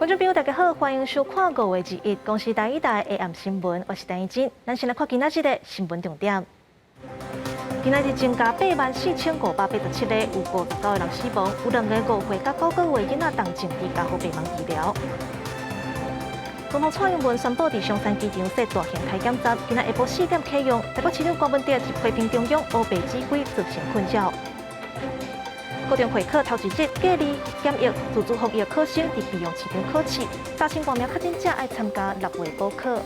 观众朋友，大家好，欢迎收看5月1日公视台1台 AM 新闻，我是陈怡真。咱先来看今仔日的新闻重点。今仔日增加84587个，有59个人死亡，有2个5岁到9个月囡仔同情伫家好病房治疗。总统蔡英文宣布伫松山机场设大型体检站，今仔下晡4点启用。台北市长郭文哲是批评中央乌白指挥造成困扰。高中会考头一日隔离检疫自主防疫考生伫备用市场考试，3千多名确诊者爱参加6月补考。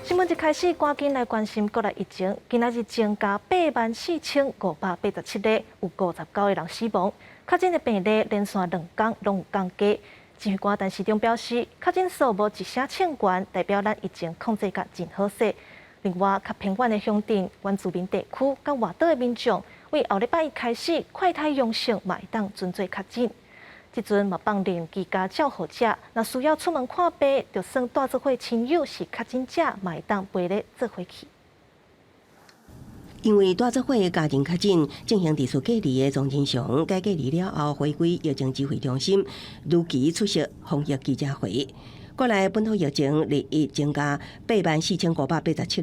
新闻一开始，赶紧来关心国内疫情。今仔日增加84587个，有59个人死亡。确诊的病例连续2天拢有降低。指挥官陈时中表示，确诊数无一声称悬，代表咱疫情控制甲真好势。另外，较偏远的乡镇、原住民地区、甲外岛的民众，为后礼拜一开始快筛阳性，嘛会当准做确诊。即阵嘛放任居家照护者，若需要出门看病，就算带做伙亲友是确诊者，嘛会当陪咧做伙去。因为带做伙的家庭确诊，进行自主隔离的庄仁祥，该隔离了后回归疫情指挥中心，如期出席防疫记者会。国内本土疫情日益增加，84587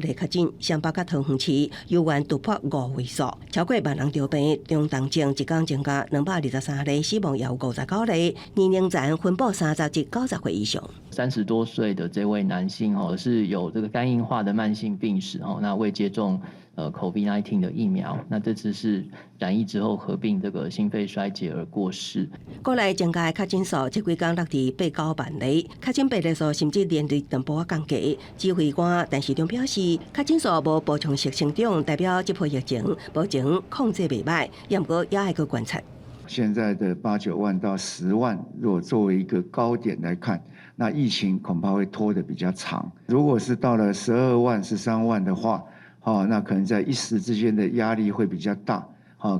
个确诊，双北甲桃园市犹原突破5位数，超过万人着病。中重症一天增加223个，死亡也有59个，年龄层分布30至90岁以上。30多岁的这位男性是有这个肝硬化的慢性病史那未接种COVID-19 的疫苗，那这次是染疫之后合并这个心肺衰竭而过世。国内增加的确诊数，这几天落伫8、9万例，确诊病例数甚至连续2波降低。指挥官陈时中表示，确诊数无步冲式成长，代表这波疫情目前控制袂歹，也不过也要去观察。现在的8、9万到10万，如果作为一个高点来看，那疫情恐怕会拖得比较长。如果是到了12万、13万的话，那可能在一时之间的压力会比较大，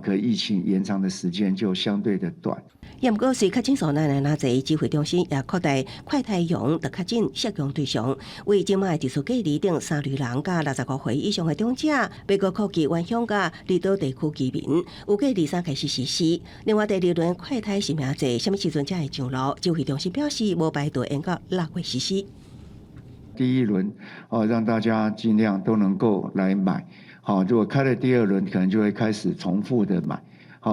可疫情延长的时间就相对的短。也不过是确诊数哪侪，指挥中心也扩大快筛阳的确诊适用对象，为今卖自主隔离等3类人甲65岁以上的长者，包括科技原乡甲离岛地区居民，有计23开始实施。另外第2轮快筛是名制，什么时阵才会上路？指挥中心表示，无排队延到6月实施。第1轮让大家尽量都能够来买，如果开了第2轮，可能就会开始重复的买。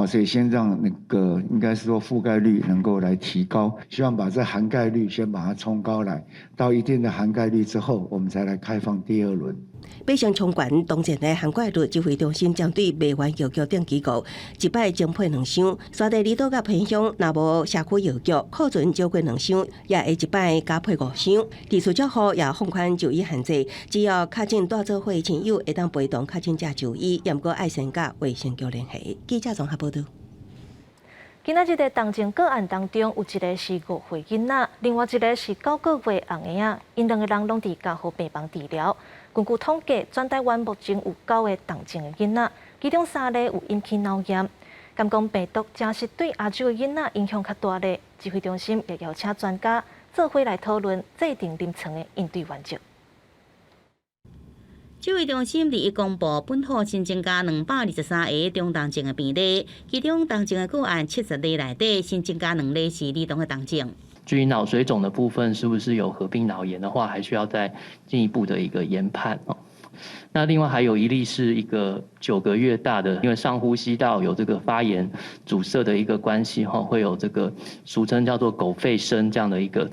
所以先让那个应该是说覆盖率能够来提高，希望把这涵盖率先把它冲高来，到一定的涵盖率之后，我们才来开放第2轮。北上冲悬当前的涵盖率，指挥中心针对卖完药局等机构，一摆增配2箱；沙地离岛甲偏乡，若无社区药局，库存少过2箱，也会一摆加配5箱。地处照护也放宽就医限制，只要确诊带做伙亲友会当陪同确诊者就医，也毋过爱先甲卫生局联系。记者综合报道。今仔日的重症个案当中，有一个是5岁囡仔，另外一个是9个月红婴仔，因2个人拢伫家好病房治疗。根据统计，全台湾目前有9个重症的囡仔，其中3个有引起脑炎。敢讲病毒真是对亚洲的囡仔影响较大咧。指挥中心也邀请专家做伙来讨论制定临床的应对原则。指挥中心日公布本土新增加223个中重症的病例，其中重症的个案70例内底新增加2例是儿童的重症。至于脑水肿的部分，是不是有合并脑炎的话，还需要再进一步的一个研判那另外还有一例是一个9个月大的，因为上呼吸道有这个发炎阻塞的一个关系会有这个俗称叫做狗吠声这样的一个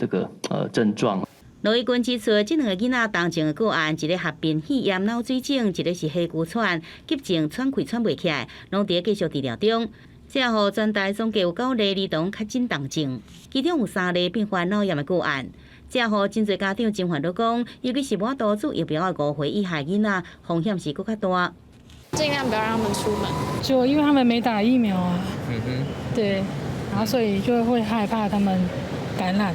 症状。罗义军指出，这2个囡仔重症的个案，一个合并肺炎脑水肿，一个是黑骨喘，急症喘气喘袂起来，拢伫继续治疗中。这号全台总计有9例儿童确诊重症，其中有3例并发脑炎的个案。这号真侪家长真烦恼讲，尤其是无多注疫苗的5岁以下囡仔，风险是更较大。尽量不要让他们出门，就因为他们没打疫苗啊，对，然后所以就会害怕他们感染。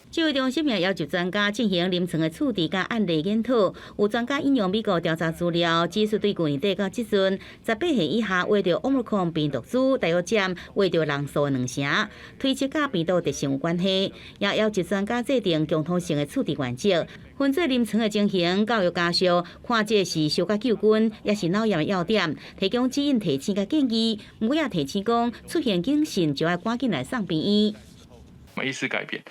指挥中心也要求专家进行临床的处置甲案例研讨。有专家引用美国调查资料，指出对去年底到即阵，18岁以下患着 Omicron 病毒株大约占患着人数的2成，推测甲病毒特性有关系。也要求专家制定共通性的处置原则，分做临床的情形、教育家属，看这是小甲救菌，也是脑炎的要点，提供指引提醒甲建议。不过也提醒讲，出现警讯就要赶紧来送病院。意识改变。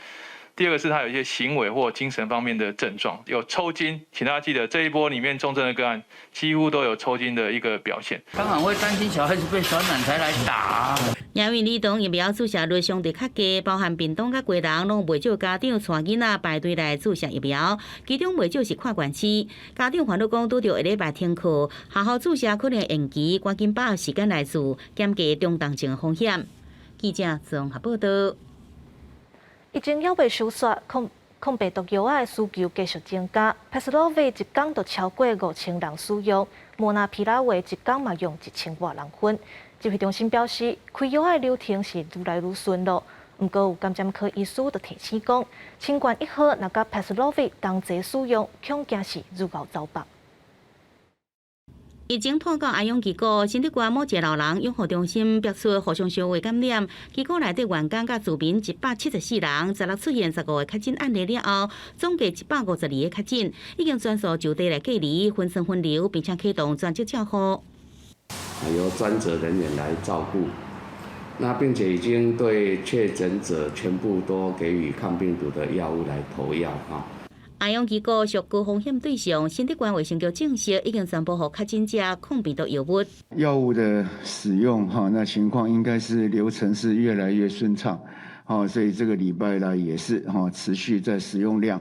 第二个是他有一些行为或精神方面的症状，有抽筋，请大家记得这一波里面重症的个案几乎都有抽筋的一个表现。当然会担心小孩子被传染才来打。因为儿童疫苗注射率相对较低，包含屏东甲基隆拢袂少家长带囡仔排队来注射疫苗，其中袂少是看管区。家长烦恼讲拄着下礼拜停课，学校注射可能延期，赶紧把握时间来做，减低中重症风险。记者综合报道。疫情还未收煞，抗病毒药仔的需求继续增加。Paxlovid 一天就超过5000人使用，莫纳皮拉韦一天嘛用1000多人分。指挥中心表示，开药仔流程是愈来愈顺路。不过有感染科医师就提醒讲，新冠1号若甲 Paxlovid 同齐使用，恐惊是如牛走白。疫情拖到阿勇机构，新竹县某一个老人养护中心爆出互相相会感染，机构内底员工甲住民174人，16出现15个确诊案例了后，总计152个确诊，已经全数就地来隔离、分层分流，并且启动专职照护。由专责人员来照顾，那并且已经对确诊者全部都给予抗病毒的药物来投药啊。阿勇机构属高风险对象，新竹县卫生局证实已经全部予确诊者抗病毒药物。药物的使用那情况应该是流程是越来越顺畅，所以这个礼拜来也是持续在使用量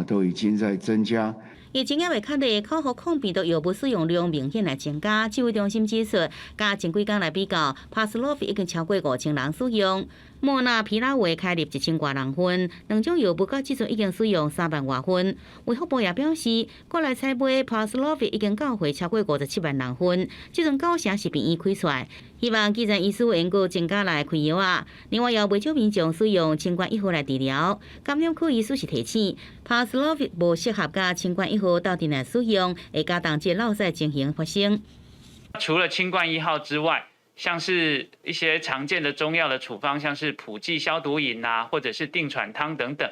都已经在增加。疫情也未确立，口服抗病毒药物使用量明显来增加。指挥中心指出，加前几天来比较 ，Paxlovid 已经超过5000人使用，莫纳皮拉韦开立1000多人份，两种药物到即阵已经使用3万多份。卫福部也表示，国内采买 Paxlovid 已经到货超过57万人份，即阵9成是病院开出来。希望既然医师研究增加来开药啊，另外也未少民众使用新冠1号来治疗。感染科医师是提醒 ，Paxlovid 无适合甲新冠1号斗阵来使用，会加重这落塞情形发生。除了清冠1号之外，像是一些常见的中药的处方，像是普济消毒饮啊，或者是定喘汤等等，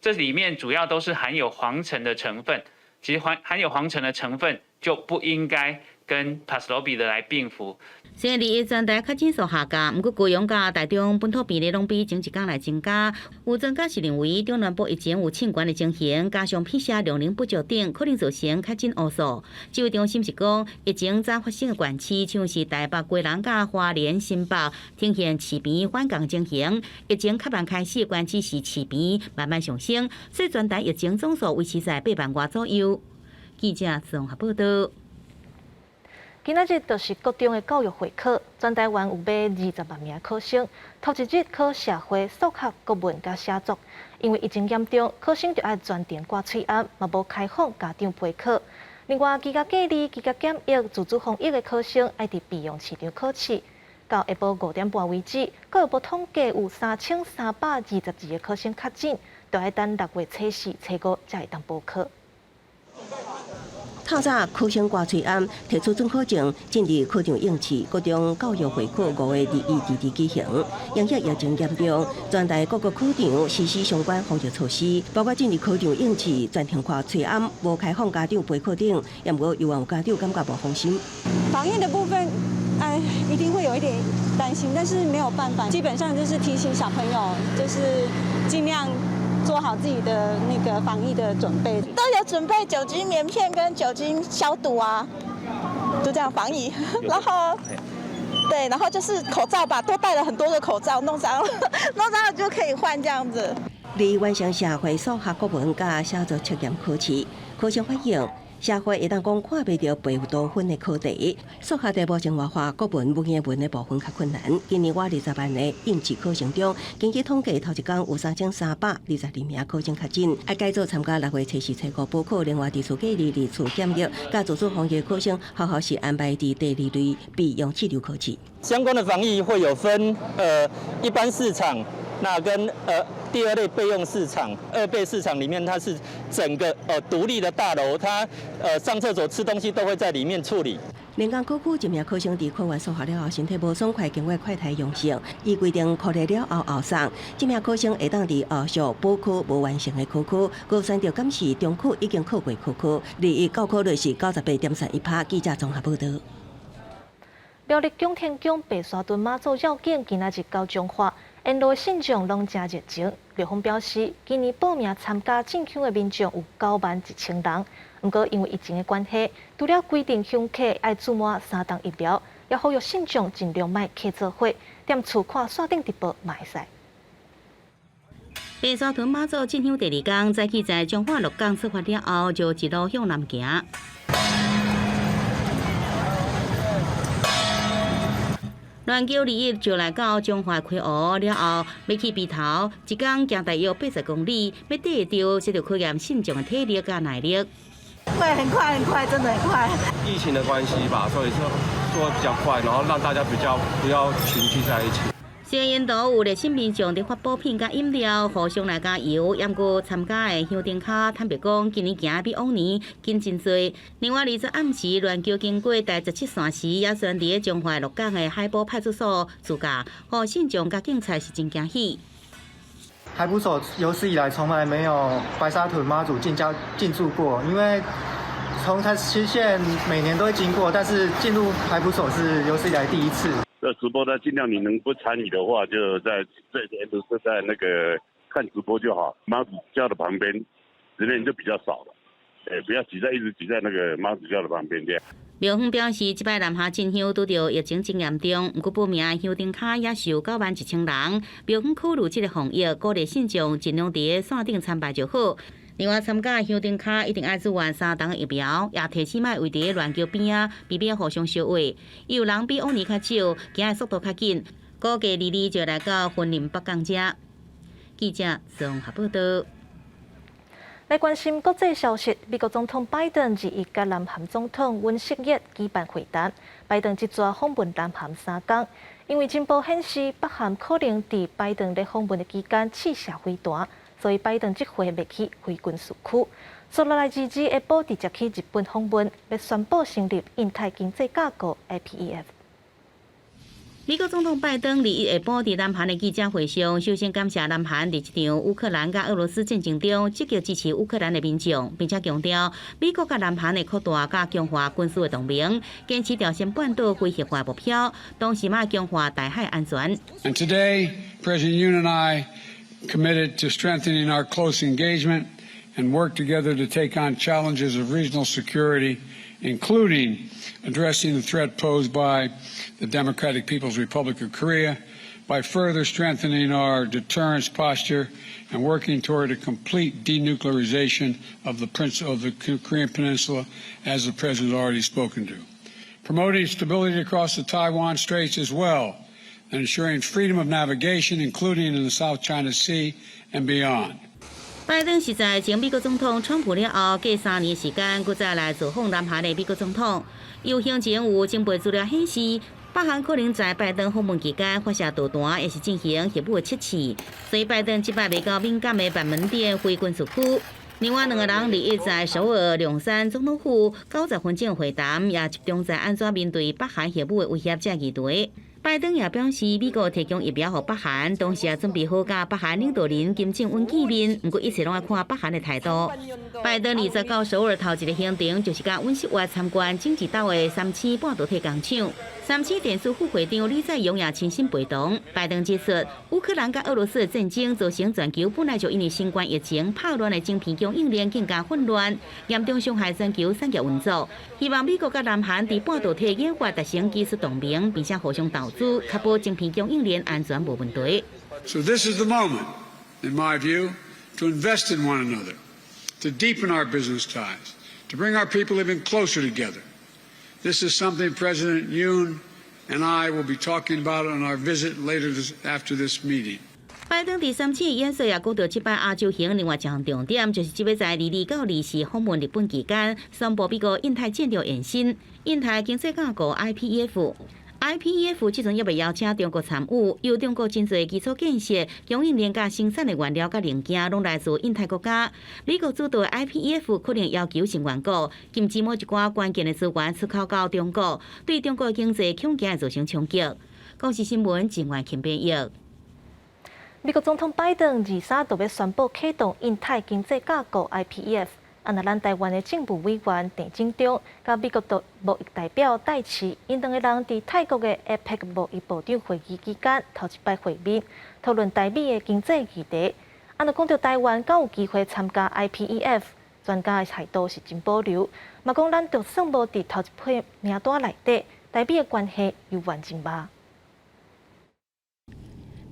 这里面主要都是含有黄醇的成分。其实含有黄醇的成分就不应该跟 Paxlovid 来并符。虽然第一全台确诊数下降，不过高雄甲台中本土比例拢比前一天来增加。有专家是认为中南部疫情有庆悬的情形，加上 PCR 量能不足等，可能造成确诊乌数。指挥中心是讲，疫情早发生的县市，像是台北、基隆甲花莲、新北，呈现市边反降情形。疫情较慢开始的县市是市边慢慢上升，所以全台疫情总数维持在8万外左右。记者综合报道。今仔日就是国中的教育会考，全台湾有买20万名考生，头一日考社会、数学、国文甲写作。因为疫情严重，考生就要全程挂喙压，嘛无开放家长陪考。另外，居家隔离、居家检疫、自主防疫的考生，要伫备用市场考试。到下晡5点半为止，教育部统计有3322个考生确诊，就要等6月初4、初5才会当补考。透早，考生挂喙压，提出准考证，进入考场应试。国中教育会考5月2日举行。由于疫情严重，全台各个考场实施相关防疫措施，包括进入考场应试、全程挂喙压、无开放家长陪考等。也不过，有家长感觉无放心。防疫的部分，一定会有一点担心，但是没有办法，基本上就是提醒小朋友，就是尽量做好自己的那个防疫的准备，都有准备酒精棉片跟酒精消毒啊，就这样防疫。然后，对，然后就是口罩吧，多戴了很多的口罩，弄脏了就可以换这样子。离完成社会、数学、国文甲写作测验考试，考生反映。社会会当讲看袂到背多分的考题，数学题目生活化，国文文言文的部分较困难。今年我20万个应试考生中，根据统计，头一天有3322名考生确诊，要改组参加6月初4、初5补考。另外，伫厝隔离、伫厝检疫、甲自主防疫考生，学校是安排伫第2类备用气流考试。相关的防疫会有分一般市场。那跟第2类备用市场、2备市场里面，它是整个独立的大楼，它上厕所、吃东西都会在里面处理。连江高区一名考生伫考完数学了后，身体无爽快，经过快筛阳性，伊规定考虑了后送。这名考生会当伫后续补考无完成的考区，高选着感是中考已经考过考区，利益高考率是98.31%。记者综合报道。苗栗宫田宫白沙屯妈祖绕境今仔日到彰化，沿路信众拢真热情。刘峰表示，今年报名参加进香的民众有91000人，不过因为疫情的关系，除了规定香客爱注满3档疫苗，也呼吁信众尽量莫客做伙，踮厝看线顶直播嘛会使。白沙屯妈祖进香第2天，早起在彰化鹿港出发了后，就一路向南行。乱桥211就来到彰化开湖了后，要去鼻头，一天行大约80公里，要抵到，这就考验信众的体力跟耐力。会很快，真的很快。疫情的关系吧，所以说做比较快，然后让大家不要群聚在一起。虽然沿途有热心民众伫发补品甲饮料，互相来加油。不过参加的香灯卡坦白讲，今年行比往年紧真多。另外，20暗时乱桥经过第17线时，也选伫彰化鹿港的海埔派出所自驾，互信众甲警察是真惊喜。海埔所有史以来从来没有白沙屯妈祖进驻过，因为从台7线每年都会经过，但是进入海埔所是有史以来第一次。这直播呢，尽量你能不参与的话，就在这边都是在那个看直播就好。妈祖教的旁边，人就比较少了，不要一直挤在那个妈祖教的旁边这样。庙方表示，这摆南下进香拄到疫情真严重，不过报名香灯卡也是有91000人。庙方考虑这个防疫，鼓励信众尽量伫线顶参拜就好。另外，参加香灯卡一定爱做完3档疫苗，也提醒莫围伫乱桥边啊，避免互相烧话。有人比往年较少，行的速度较紧，估计22就来到云林北港遮。记者综合报道。来关心国际消息，美国总统拜登21甲南韩总统尹锡悦举办会谈。拜登一早访问南韩3天，因为情报显示北韩可能伫拜登咧访问的期间试射飞弹。所以拜登这回未去非军事区。接落来下晡直接去日本访问，要宣布成立印太经济架构 IPEF。美国总统拜登21下晡伫南韩的记者会上，首先感谢南韩伫这场乌克兰甲俄罗斯战争中积极支持乌克兰的民众，并且强调美国甲南韩会扩大甲强化军事的同盟，坚持朝鲜半岛非核化目标，同时嘛强化台海安全。And today, President Yoon and I committed to strengthening our close engagement and work together to take on challenges of regional security, including addressing the threat posed by the Democratic People's Republic of Korea, by further strengthening our deterrence posture and working toward a complete denuclearization of the Korean Peninsula, as the President has already spoken to. Promoting stability across the Taiwan Straits as well, and ensuring freedom of navigation, including in the South China Sea and beyond. 拜登是在前美国总统川普了后，隔3年时间，佮再来造访南韩的美国总统。有行前有情报资料显示，北韩可能在拜登访问期间发射导弹，也是进行核武的测试。所以拜登即摆未到敏感的板门店非军事区。另外2个人21在首尔龙山总统府90分钟会谈，也集中在安怎面对北韩核武的威胁这议题。拜登也表示，美国提供疫苗给北韩，同时也准备好甲北韩领导人金正恩见面。不过一切拢要看北韩的态度。拜登20到首尔头一个行程，就是甲尹锡悦参观政治岛的三星半导体工厂。三星电视副会长李在镕也亲身陪同。拜登指出，乌克兰甲俄罗斯的战争造成全球本来就因为新冠疫情暴乱的晶片供应链更加混乱，严重伤害全球产业运作。希望美国甲南韩伫半导体研发达成技术同盟，并且互相投资，确保晶片供应链安全无问题。So this is the moment, in my view, to invest in one another, to deepen our business ties, to bring our people even closer together. This is something President Yoon and I will be talking about on our visit later after this meeting. 拜登第3次演说也讲到，这摆亚洲行另外一项重点，就是即要在22到24访问日本期间，宣布美国印太战略延伸、印太经济架构 IPEF。IPEF 即阵也未邀请中国参与，由中国真侪基础建设、供应链甲生产的原料甲零件，拢来自印太国家。美国主导的 IPEF 可能要求成员国禁止某一寡关键的资源出口到中国，对中国经济恐惊造成冲击。公视新闻郑外勤编译。美国总统拜登23就要宣布启动印太经济架构 IPEF。那咱台湾的政府委员郑振中，甲美国的贸易代表戴奇，因两个人伫泰国的 APEC 贸易部长会议期间头一摆会面，讨论台美的经济议题。那讲到台湾敢有机会参加 IPEF， 专家的态度是真保留，嘛讲咱就算无伫头一批名单内底，台美的关系犹原真歹。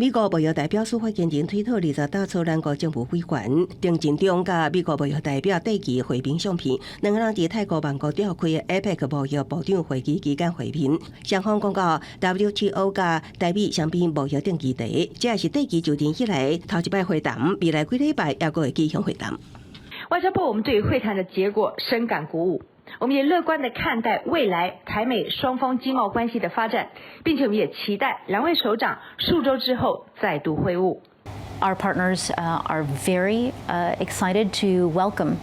美国贸易代表司法见证推特20打出咱国政府委员郑振中甲美国贸易代表戴奇会面相片，两个人伫泰国曼谷召开的 APEC 贸易部长会议期间会面，双方讲到 WTO 甲台美双边贸易等议题，这也是戴奇就任以来头一摆会谈，未来几礼拜也会继续会谈。外交部我们对于会谈的结果深感鼓舞。我们也乐观地看待未来台美双方经贸关系的发展，并且我们也期待两位首长数周之后再度会晤。Our partners are very excited to welcome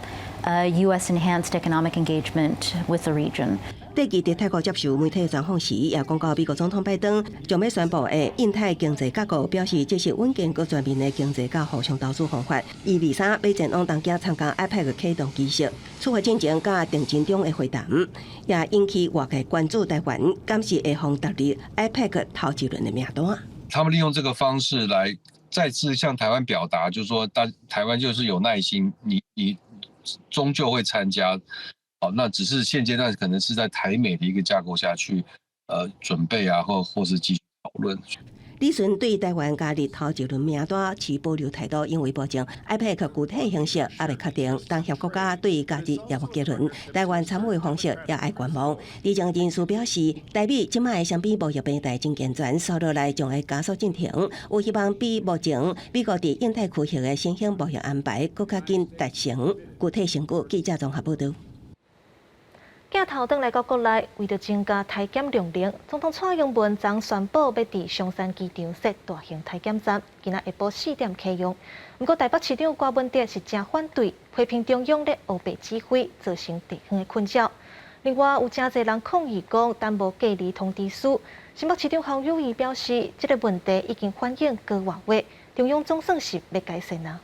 U.S. enhanced economic engagement with the region. 戴奇伫泰国接受媒体专访时，也讲到美国总统拜登将要宣布的印太经济架构，表示这是稳健佮全面的经济甲互相投资方法。23要前往东京参加 IPEC 启动仪式，此外进前甲郑振中的会谈，也引起外界关注台湾敢是会放踏入 IPEC 头一轮的名单。他们利用这个方式来再次向台湾表达，就是说，台湾就是有耐心，你终究会参加。好，那只是现阶段可能是在台美的一个架构下去，准备啊，或是继续讨论。李顺对台湾加入头一轮名单持保留态度，因为保证 IPEC 具体形式还未确定，当协国家对加入也无结论，台湾参与方式也爱观望。李正人士表示，台美即卖双边贸易平台真健全，稍落来将会加速进程，有希望比目前美国伫印太区域的新兴贸易安排更较紧达成。具体成果，记者综合报道。镜头转来到国内，为着增加体检量能，总统蔡英文昨宣布要伫松山机场设大型体检站，今仔下晡4点启用。不过台北市长郭文哲是真反对，批评中央咧乌白指挥，造成地方的困扰。另外有真侪人抗议讲，但无隔离通知书。新北市长侯友宜表示，这个问题已经反映高外月，中央总算是要改善啊。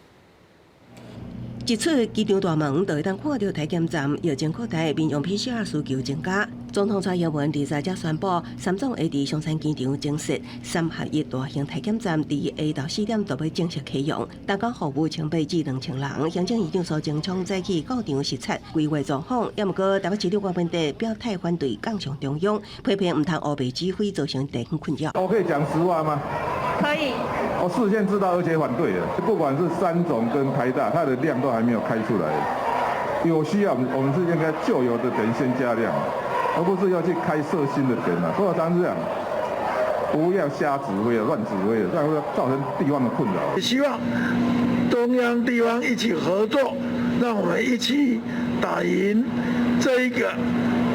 一出机场大门，就会当看到体检站疫情扩大，民用 PCR 需求增加。总统蔡英文23日宣布，三总会伫松山机场增设3合1大型体检站，伫下晝4点就要正式启用。大家服务100至2000人。行政院长苏贞昌早起到场视察规划造访，也毋过台北市长郭文哲表态反对杠上中央，批评唔通乌白指挥，造成地方困扰。我可以讲实话吗？可以。我事先知道而且反对的，不管是三总跟台大，它的量都还没有开出来。有需要，我们是应该旧有的点先加量，而不是要去开设新的点啊。所以常这样，不要瞎指挥啊，乱指挥啊，这样会造成地方的困扰。也希望中央地方一起合作，让我们一起打赢这一个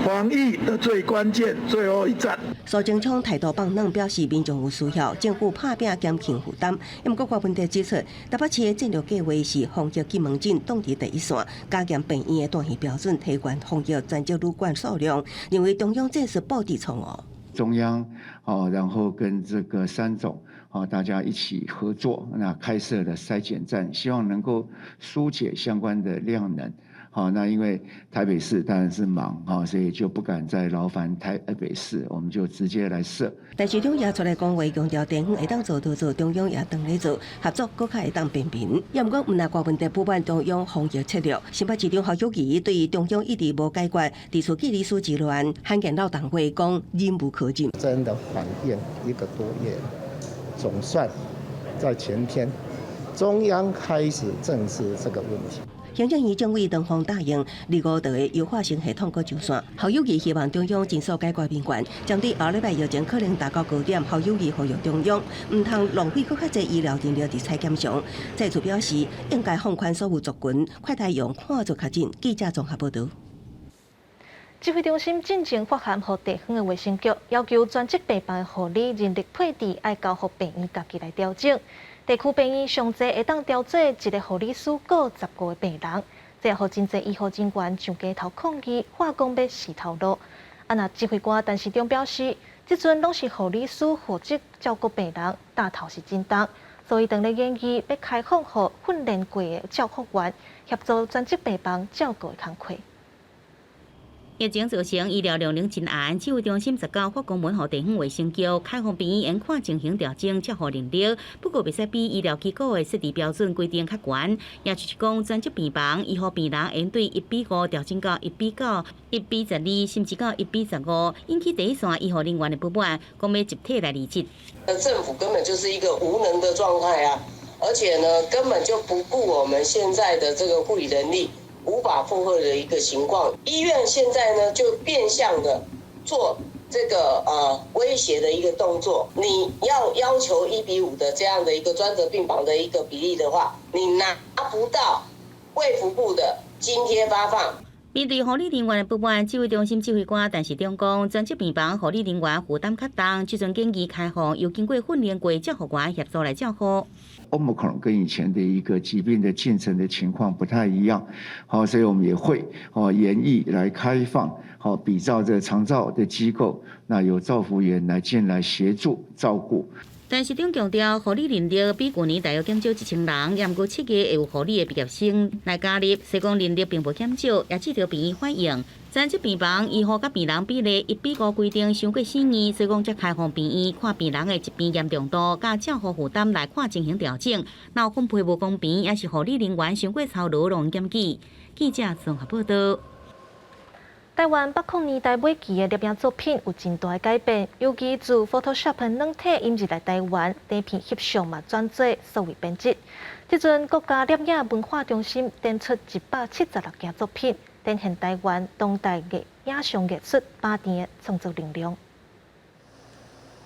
防疫的最关键最后一战。苏贞昌态度放软，表示民众有需要，政府拍拼减轻负担。不过郭文哲指出，台北市的战略计划是防疫金门诊挡伫第一线，加强病院的断线标准，提高防疫专职旅馆数量，认为中央这是布置错误。中央然后跟这个三总大家一起合作，那开设了筛检站，希望能够疏解相关的量能。那因为台北市当然是忙所以就不敢再劳烦台北市，我们就直接来设。但市长也出来讲话，强调地方会当做中央也当来做，合作更较会当平平。也毋过，毋那郭文哲不满中央防疫策略，新北市长侯友宜对于中央一直无解决，提出隔离书之乱，罕见闹党会讲忍无可忍。真的反映1个多月，总算在前天，中央开始正视这个问题。行政院政委唐凤答应2、5道的优化性系统搁上线，侯友宜希望中央尽速解决民怨，将伫后礼拜疫情可能达到高点，侯友宜呼吁中央唔通浪费搁较侪医疗人力伫采检上。再次表示应该放宽所有族群，快太阳看做较紧。记者综合报道。指挥中心进前发函予地方的卫生局，要求专职病房的护理人力配置爱交予病院家己来调整。地区病院上侪会当调做1个护理师，各10个病人，这也互真侪医护人员上街头抗议，化工要死头路。那指挥官陈时中表示，即阵拢是护理师负责照顾病人，大头是真重，所以，当咧建议要开放予训练过的照护员协助专职病房照顾的工课。疫情造成医疗量能真严，指挥中心19发公文予地方卫生局开放病院严看情形调整照护能力，不过袂使比医疗机构的设置标准规定较悬。也就是讲，专职病房医护病人应对1:5调整到1:9、1:12，甚至到1:15，引起第一线医护人员的不满，讲要集体来理解。政府根本就是一个无能的状态啊，而且呢，根本就不顾我们现在的这个护理能力。无法负荷的一个情况，医院现在呢就变相的做这个威胁的一个动作。你要求1:5的这样的一个专责病房的一个比例的话，你拿不到卫福部的津贴发放。面对护理人员的不满，指挥中心指挥官但是中讲，专职病房护理人员负担较重，即阵建议开放由经过训练过照护员协助来照护。Omicron 跟以前的一个疾病的进程的情况不太一样，好，所以我们也会研议来开放，好，比照这长照的机构，那由照护员来进来协助照顾。但是中强调，护理人力比去年大约减少1000人，也毋过7个会有护理的毕业生来加入，所以讲人力并无减少，也值得病院反映。专职病房医护甲病人比例1:5规定伤过4年，所以讲才开放病院看病人的疾病严重度甲照护负担来看进行调整。若有分配无公平，也是护理人员伤过操劳容检举。记者综合报道。台湾80年代末期的摄影作品有真大的改变，尤其自 Photoshop 软体引入来台湾，底片翕相嘛转做数位编辑。即阵国家摄影文化中心展出176件作品，展现台湾当代影像艺术8年的创作能量。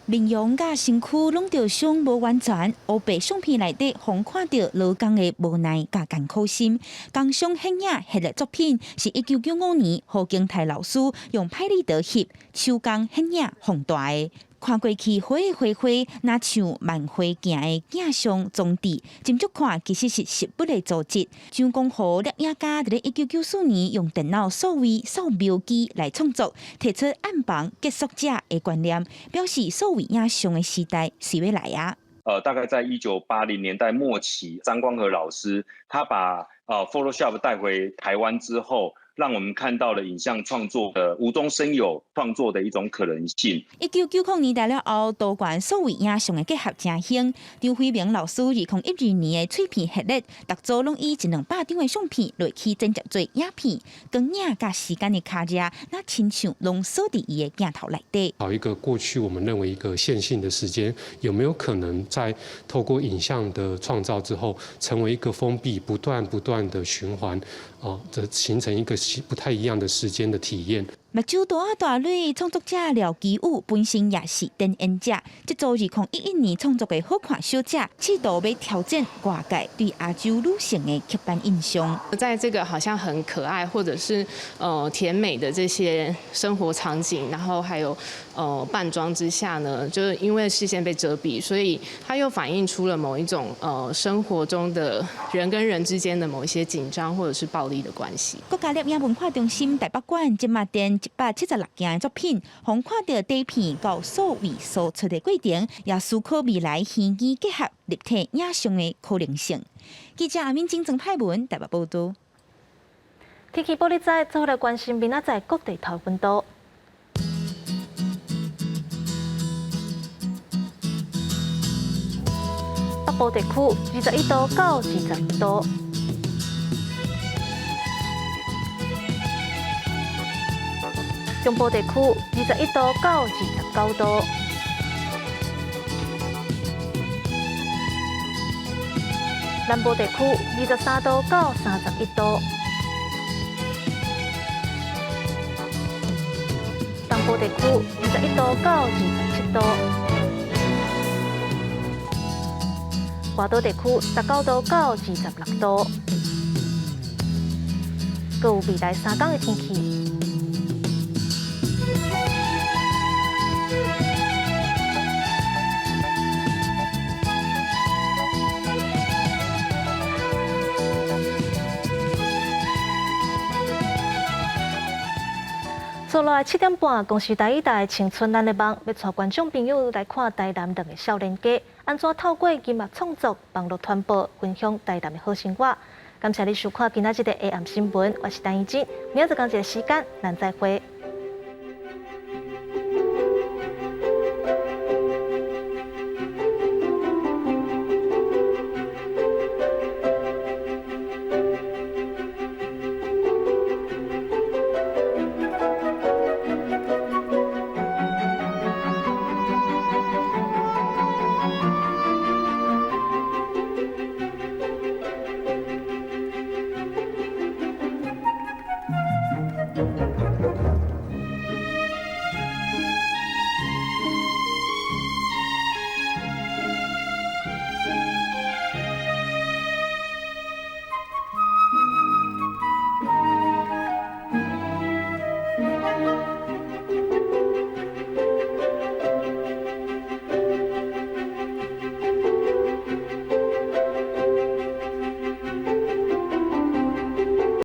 面容甲身躯拢着相无完全，黑白相片内底，互看到劳工的无奈甲艰苦心。工商显影系列作品是1995年何景泰老师用拍立得翕手工显影放大的。看过去花的花花，若像万花镜的镜像装置，斟酌看其实是实物的组织。像讲，互摄影家伫1994年用电脑数位扫描机来创作，提出暗房结束者的观念，表示数位影像的时代是要来啊。大概在1980年代末期，张光和老师他把Photoshop 带回台湾之后，让我们看到了影像创作的无中生有创作的一种可能性。1990年代了后，多元数位影像的结合真兴。张辉明老师2012年的脆片系列，逐组拢以100-200张的相片落去剪接做影片，光影甲时间的卡夹，那亲像拢锁伫伊的镜头内底。找一个过去我们认为一个线性的时间，有没有可能在透过影像的创造之后，成为一个封闭、不断的循环，这形成一个不太一样的时间的体验。目睭大仔大女创作者廖基武本身也是电影者，这组2011年创作的好看小姐，试图要挑战外界对亚洲女性的刻板印象。在这个好像很可爱或者是甜美的这些生活场景，然后还有扮装之下呢，就是因为视线被遮蔽，所以它又反映出了某一种生活中的人跟人之间的某一些紧张或者是暴力的关系。国家摄影文化中心台北馆即马展176件作品，互看到底片到数位输出的过程，也思考未来虚拟结合立体影像的可能性。记者阿敏精整派文台北报道。天气玻璃仔做来关心明仔载各地头温度。北部地区21度到22度。中部地区21度到29度，南部地区23度到31度，东部地区21度到27度，华岛地区19度到26度。各有未来3天的天气。接下来7点半，公视台1台《青春咱的梦》要带观众朋友来看台南两个少年家，安怎透过音乐创作、网络传播，分享台南的好生活。感谢你收看今仔日的 AM 新闻，我是陈怡静，明仔日同一个时间咱再会。